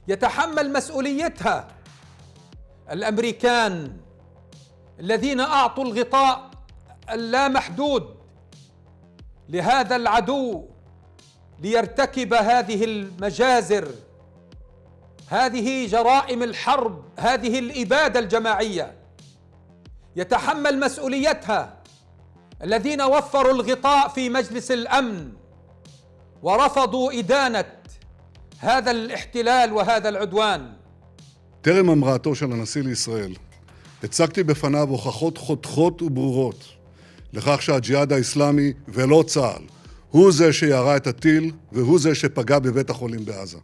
يتحمل مسؤوليتها الأمريكان الذين أعطوا الغطاء اللامحدود لهذا العدو ليرتكب هذه المجازر، هذه جرائم الحرب، هذه الإبادة الجماعية. يتحمل مسؤوليتها الذين وفروا الغطاء في مجلس الأمن ورفضوا إدانة هذا الاحتلال وهذا العدوان. טרם המראתו של הנשיא לישראל, הצגתי בפניו הוכחות חותכות וברורות לכך שהג'יהאד האסלאמי ולא צה"ל הוא זה שירה את הטיל והוא זה שפגע בבית החולים בעזה.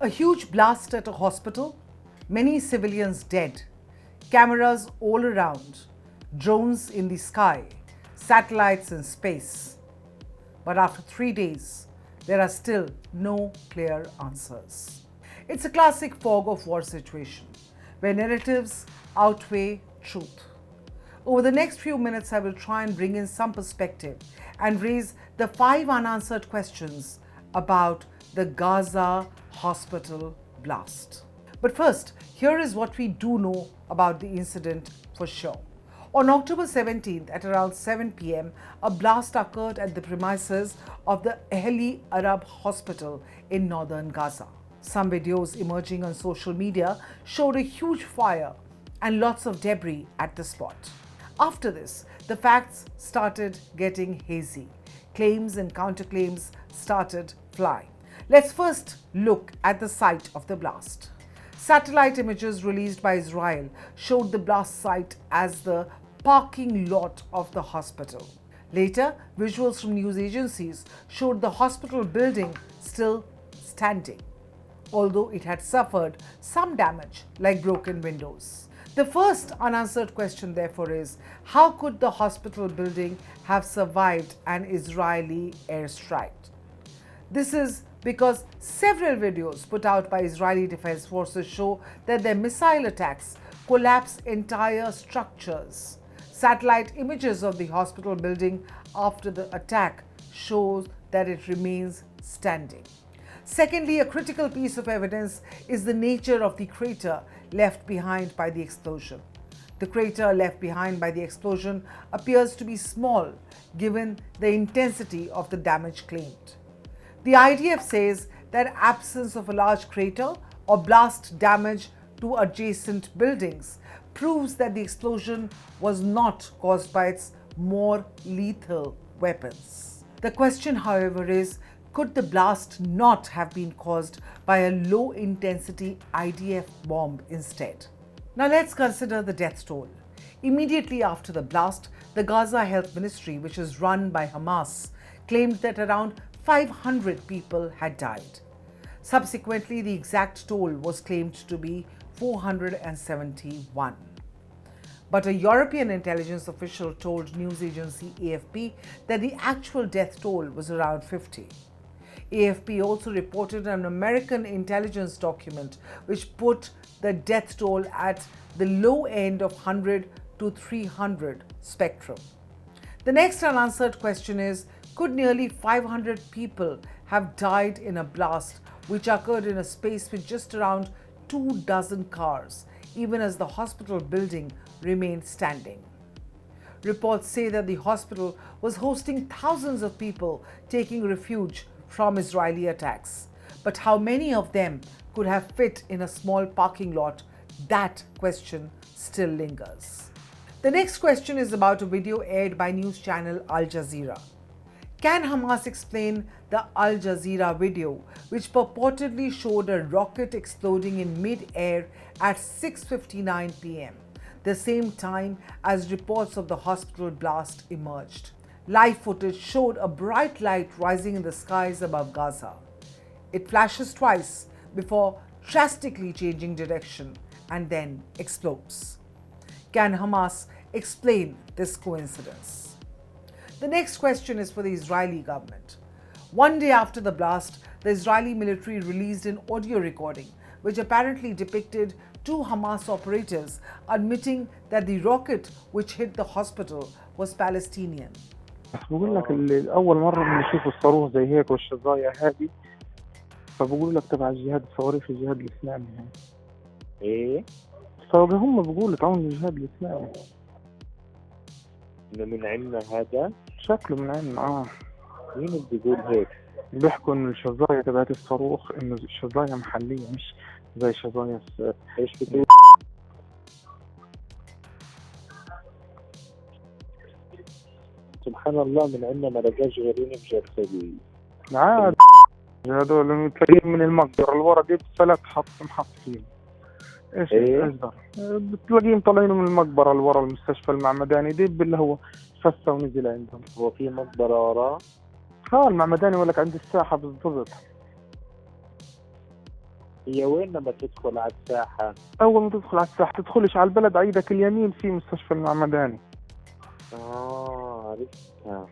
A huge blast at a hospital, many civilians dead, cameras all around, drones in the sky, satellites in space. But after 3 days, there are still no clear answers. It's a classic fog of war situation, where narratives outweigh truth. Over the next few minutes, I will try and bring in some perspective and raise the 5 unanswered questions about the Gaza hospital blast. But first, here is what we do know about the incident for sure. On October 17th at around 7 p.m, a blast occurred at the premises of the Ahli Arab Hospital in northern Gaza. Some videos emerging on social media showed a huge fire and lots of debris at the spot. After this, the facts started getting hazy. Claims and counterclaims started flying. Let's first look at the site of the blast. Satellite images released by Israel showed the blast site as the parking lot of the hospital. Later, visuals from news agencies showed the hospital building still standing, although it had suffered some damage like broken windows. The first unanswered question, therefore, is how could the hospital building have survived an Israeli airstrike? This is because several videos put out by Israeli Defense Forces show that their missile attacks collapse entire structures. Satellite images of the hospital building after the attack shows that it remains standing. Secondly, a critical piece of evidence is the nature of the crater left behind by the explosion. The crater left behind by the explosion appears to be small given the intensity of the damage claimed. The IDF says that absence of a large crater or blast damage to adjacent buildings proves that the explosion was not caused by its more lethal weapons. The question, however, is could the blast not have been caused by a low-intensity IDF bomb instead? Now let's consider the death toll. Immediately after the blast, the Gaza Health Ministry, which is run by Hamas, claimed that around 500 people had died. Subsequently, the exact toll was claimed to be 471. But a European intelligence official told news agency AFP that the actual death toll was around 50. AFP also reported an American intelligence document which put the death toll at the low end of 100 to 300 spectrum. The next unanswered question is, could nearly 500 people have died in a blast which occurred in a space with just around 24 cars, even as the hospital building remained standing? Reports say that the hospital was hosting thousands of people taking refuge from Israeli attacks. But how many of them could have fit in a small parking lot? That question still lingers. The next question is about a video aired by news channel Al Jazeera. Can Hamas explain the Al Jazeera video, which purportedly showed a rocket exploding in mid-air at 6:59 p.m., the same time as reports of the hospital blast emerged? Live footage showed a bright light rising in the skies above Gaza. It flashes twice before drastically changing direction and then explodes. Can Hamas explain this coincidence? The next question is for the Israeli government. One day after the blast, the Israeli military released an audio recording which apparently depicted two Hamas operatives admitting that the rocket which hit the hospital was Palestinian. بقول لك اللي أول مرة بنشوف الصاروخ زي هيك والشظايا هذه، فبقول لك تبع الجهاد، صواريخ الجهاد الإسلامي يعني. ايه فهم بقولوا تعاون الجهاد الإسلامي. انه من عندنا هذا؟ شكله من عندنا. مين اللي بيقول هيك؟ بيحكوا إنه الشظايا تبعت الصاروخ إنه الشظايا محلية مش زي شظايا ايش بتقول؟ سبحان الله، من عندنا ما لقاش غيرين بجرسلي. عاد هذول تلاقيهم من المقبرة الورا دي بفلت محط فيه. ايش اصدر بتلاقيهم طالعين من المقبرة اللي ورا المستشفى المعمداني دي اللي هو فسه ونزل عندهم. هو في مقبرة وراه؟ المعمداني ولك عند الساحة بالضبط. هي وين لما تدخل على الساحة؟ أول ما تدخل على الساحة تدخلش على البلد، على ايدك اليمين في مستشفى المعمداني. عرفتها.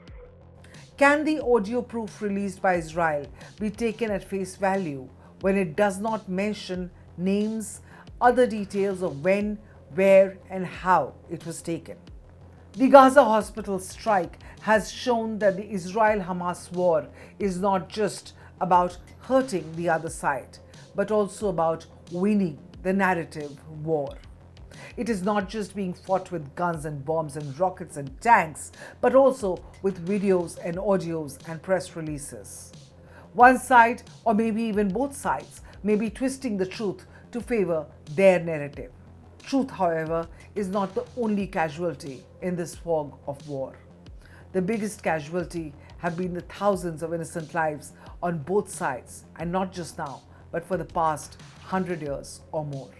Can the audio proof released by Israel be taken at face value when it does not mention names, other details of when, where, and how it was taken? The Gaza hospital strike has shown that the Israel-Hamas war is not just about hurting the other side, but also about winning the narrative war. It is not just being fought with guns and bombs and rockets and tanks, but also with videos and audios and press releases. One side, or maybe even both sides, may be twisting the truth to favor their narrative. Truth, however, is not the only casualty in this fog of war. The biggest casualty have been the thousands of innocent lives on both sides, and not just now, but for the past 100 years or more.